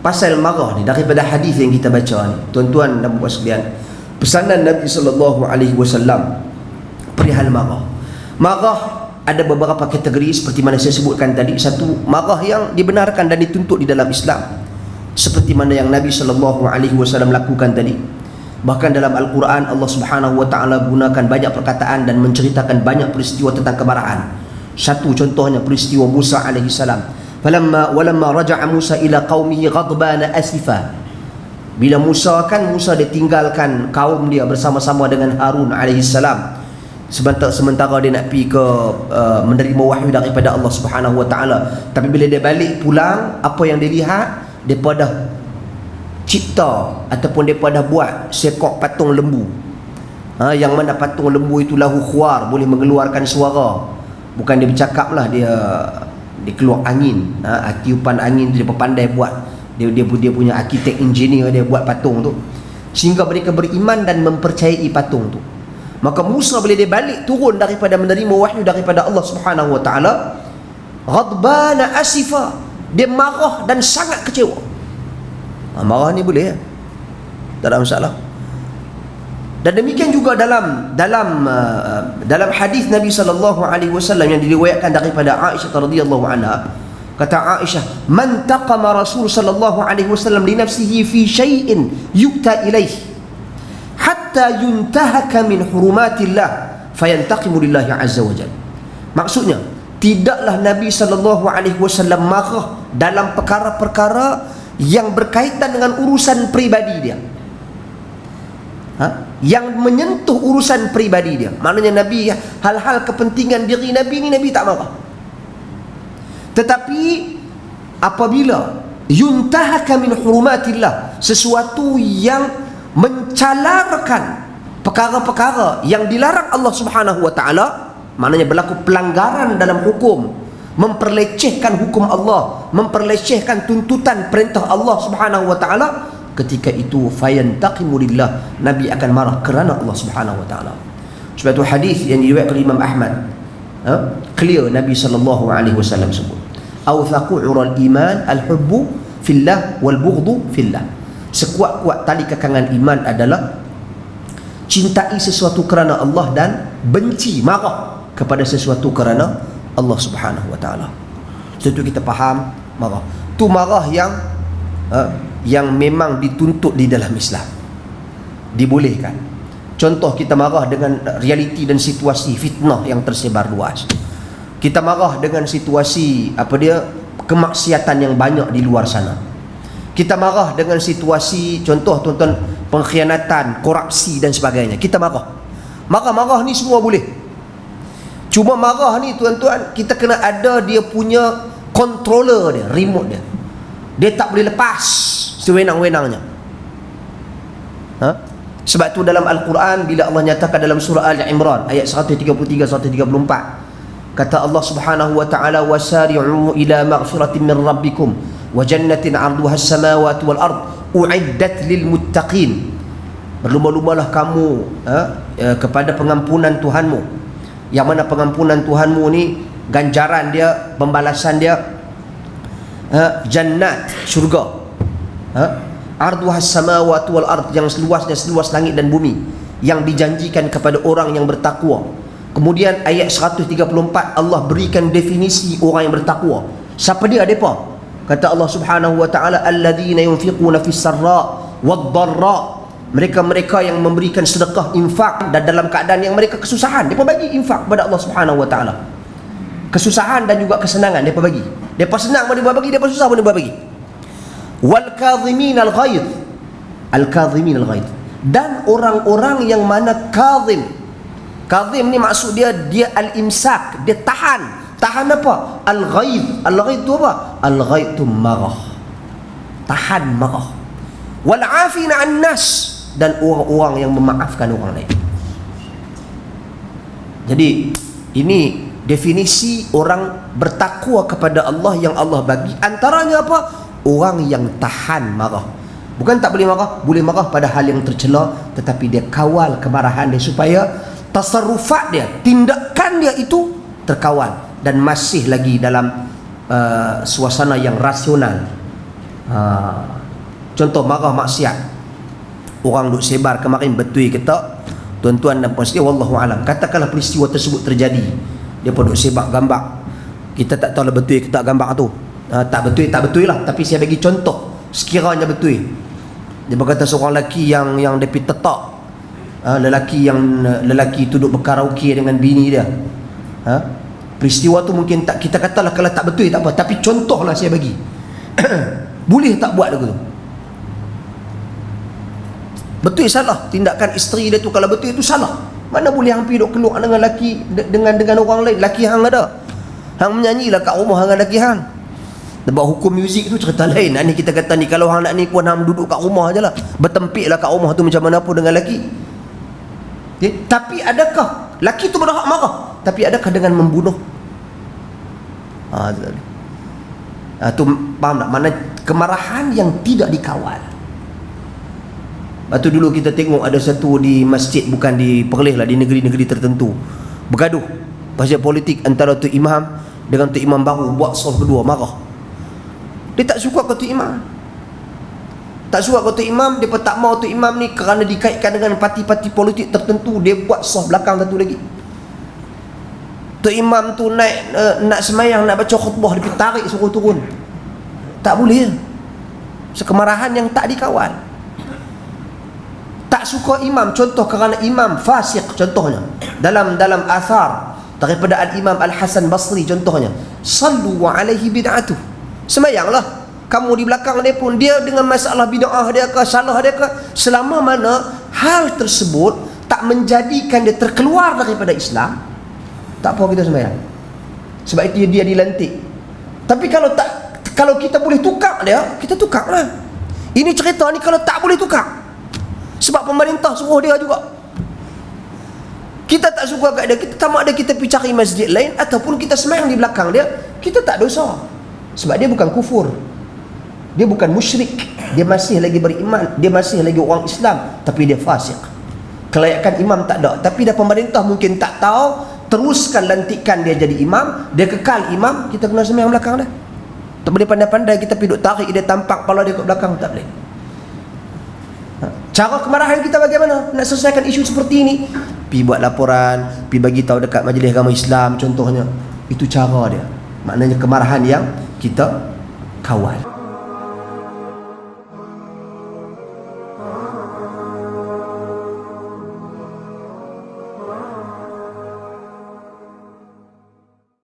pasal marah ni daripada hadis yang kita baca ni, tuan-tuan dan puan sekalian, pesanan Nabi SAW perihal marah. Marah ada beberapa kategori seperti mana saya sebutkan tadi. Satu, marah yang dibenarkan dan dituntut di dalam Islam, seperti mana yang Nabi SAW lakukan tadi. Bahkan dalam Al-Quran Allah Subhanahu Wa Taala gunakan banyak perkataan dan menceritakan banyak peristiwa tentang kemarahan. Satu contohnya peristiwa Musa alaihi salam. Walamma raja'a Musa ila qaumihi ghadbana asifa. Bila Musa ditinggalkan kaum dia bersama-sama dengan Harun alaihi salam. Sementara dia nak pergi ke menerima wahyu daripada Allah Subhanahu Wa Taala. Tapi bila dia balik pulang, apa yang dia lihat? Daripada cipta ataupun daripada buat seekor patung lembu, yang mana patung lembu itu lahu khuar, boleh mengeluarkan suara. Bukan dia bercakap lah, dia keluar angin, tiupan angin. Dia pandai buat, dia punya arkitek engineer, dia buat patung tu sehingga mereka beriman dan mempercayai patung tu. Maka Musa bila dia balik turun daripada menerima wahyu daripada Allah Subhanahu Wa Taala, ghadbana asifa, dia marah dan sangat kecewa. Marah ni boleh, tak ada masalah. Dan demikian juga dalam hadis Nabi SAW yang diriwayatkan daripada Aisyah radhiyallahu anha, kata Aisyah, man taqama Rasul sallallahu alaihi wasallam li nafsihi fi syai'in yu'ta ilaih hatta yuntahaka min hurumatillah fayantaqimu lillahi azza wajalla. Maksudnya, tidaklah Nabi SAW marah dalam perkara-perkara yang berkaitan dengan urusan pribadi dia, yang menyentuh urusan pribadi dia. Maknanya Nabi, hal-hal kepentingan diri Nabi ni Nabi tak marah. Tetapi apabila yuntahaka min hurumatillah, sesuatu yang mencalarkan perkara-perkara yang dilarang Allah Subhanahu Wa Taala, maknanya berlaku pelanggaran dalam hukum, memperlecehkan hukum Allah, memperlecehkan tuntutan perintah Allah Subhanahu Wa Taala, ketika itu fayantaqimu lillah, Nabi akan marah kerana Allah Subhanahu Wa Taala. Sebab itu hadis yang diriwayatkan oleh Imam Ahmad, clear Nabi SAW sebut, awthaqu ural iman al-hubbu fillah wal bughdu fillah. Sekuat-kuat tali kekangan iman adalah cintai sesuatu kerana Allah dan benci, marah kepada sesuatu kerana Allah Subhanahu Wa Taala. Setelah itu kita faham marah. Tu marah yang memang dituntut di dalam Islam, dibolehkan. Contoh, kita marah dengan realiti dan situasi fitnah yang tersebar luas. Kita marah dengan situasi kemaksiatan yang banyak di luar sana. Kita marah dengan situasi, contoh tuan-tuan, pengkhianatan, korupsi dan sebagainya. Kita marah. Marah ni semua boleh. Cuma marah ni tuan-tuan, kita kena ada dia punya controller dia, remote dia. Dia tak boleh lepas sewenang-wenangnya. Sebab tu dalam Al-Quran, bila Allah nyatakan dalam surah Al-Imran ayat 133-134, kata Allah Subhanahu Wa Taala, wasari'u ila maghfiratin min rabbikum wa jannatin 'arduha as-samawati wal ard u'iddat lil muttaqin. Berlumba-lumbalah kamu kepada pengampunan Tuhanmu, yang mana pengampunan Tuhanmu ni ganjaran dia, pembalasan dia, jannat, syurga, arduhas samawati wal ard, yang seluasnya seluas langit dan bumi, yang dijanjikan kepada orang yang bertakwa. Kemudian ayat 134 Allah berikan definisi orang yang bertakwa. Siapa dia? Depa? Kata Allah Subhanahu Wa Taala, alladzina yunfiquna fis sarra wad dharra, mereka-mereka yang memberikan sedekah, infak, dan dalam keadaan yang mereka kesusahan, mereka bagi infak kepada Allah Subhanahu Wa Taala. Kesusahan dan juga kesenangan mereka bagi. Mereka senang pun mereka bagi, mereka susah pun mereka bagi. Wal kadhimin al ghaidh, al kadhimin al ghaidh, dan orang-orang yang mana kadhim. Kadhim ni maksud dia al-imsak, dia tahan. Tahan apa? Al ghaidh. Al ghaidh tu apa? Al ghaidh tu marah, tahan marah. Wal afina an nas, dan orang-orang yang memaafkan orang lain. Jadi ini definisi orang bertakwa kepada Allah yang Allah bagi. Antaranya apa? Orang yang tahan marah. Bukan tak boleh marah, boleh marah pada hal yang tercela, tetapi dia kawal kemarahan dia supaya tasarrufat dia, tindakan dia itu terkawal dan masih lagi dalam suasana yang rasional. Contoh marah maksiat, orang duk sebar kemarin betul ke tak, tuan-tuan dan puan sekalian, wallahu alam, katakanlah peristiwa tersebut terjadi, dia pun duk sebar gambar, kita tak tahu lah betul ke tak gambar tu. Tak betul lah, tapi saya bagi contoh sekiranya betul. Dia berkata seorang lelaki yang dia pergi tetak, lelaki tu duk berkaraoke dengan bini dia. Peristiwa tu mungkin tak, kita katalah kalau tak betul tak apa, tapi contohlah saya bagi. Boleh tak buat lagu tu? Betul salah tindakan isteri dia tu, kalau betul itu salah. Mana boleh hang pergi duk keluar dengan lelaki, dengan orang lain, lelaki hang ada. Hang menyanyilah kat rumah dengan lelaki hang. Sebab hukum muzik tu cerita lain. Ni kita kata ni, kalau hang nak ni pun hang duduk kat rumah je lah, bertempiklah kat rumah tu macam mana pun dengan lelaki. Okay? Tapi adakah lelaki tu berhak marah? Tapi adakah dengan membunuh? Tu faham tak? Mana kemarahan yang tidak dikawal. Lepas tu dulu kita tengok ada satu di masjid, bukan di Perlis lah, di negeri-negeri tertentu, bergaduh pasal politik antara tu imam dengan tu imam baru, buat saf kedua, marah. Dia tak suka kata imam, tak suka kata imam, dia pun tak mau tu imam ni kerana dikaitkan dengan parti-parti politik tertentu, dia buat saf belakang satu lagi. Tu imam tu naik nak semayang, nak baca khutbah, dia tarik suruh turun. Tak boleh. Sekemarahan yang tak dikawal. Tak suka imam, contoh kerana imam fasik, contohnya dalam athar daripada al-Imam Al-Hasan Basri, contohnya sallu alaihi bid'atuh, semayanglah kamu di belakang dia pun, dia dengan masalah bid'ah dia ke, salah dia ke, selama mana hal tersebut tak menjadikan dia terkeluar daripada Islam, tak apa kita sembahyang. Sebab itu dia dilantik. Tapi kalau kita boleh tukar dia, kita tukarlah. Ini cerita ni kalau tak boleh tukar, sebab pemerintah suruh dia juga. Kita tak suka kat dia, kita sama ada kita pergi cari masjid lain ataupun kita sembahyang di belakang dia, kita tak dosa. Sebab dia bukan kufur, dia bukan musyrik, dia masih lagi beriman, dia masih lagi orang Islam, tapi dia fasik. Kelayakan imam tak ada, tapi dah pemerintah mungkin tak tahu, teruskan lantikan dia jadi imam, dia kekal imam, kita kena sembahyang belakang dah. Tak boleh pandai-pandai kita pergi duk tarik dia, tampak kepala dia kat belakang, tak boleh. Cara kemarahan kita bagaimana nak selesaikan isu seperti ini? Pergi buat laporan, pergi bagi tahu dekat Majlis Agama Islam contohnya. Itu cara dia. Maknanya kemarahan yang kita kawal.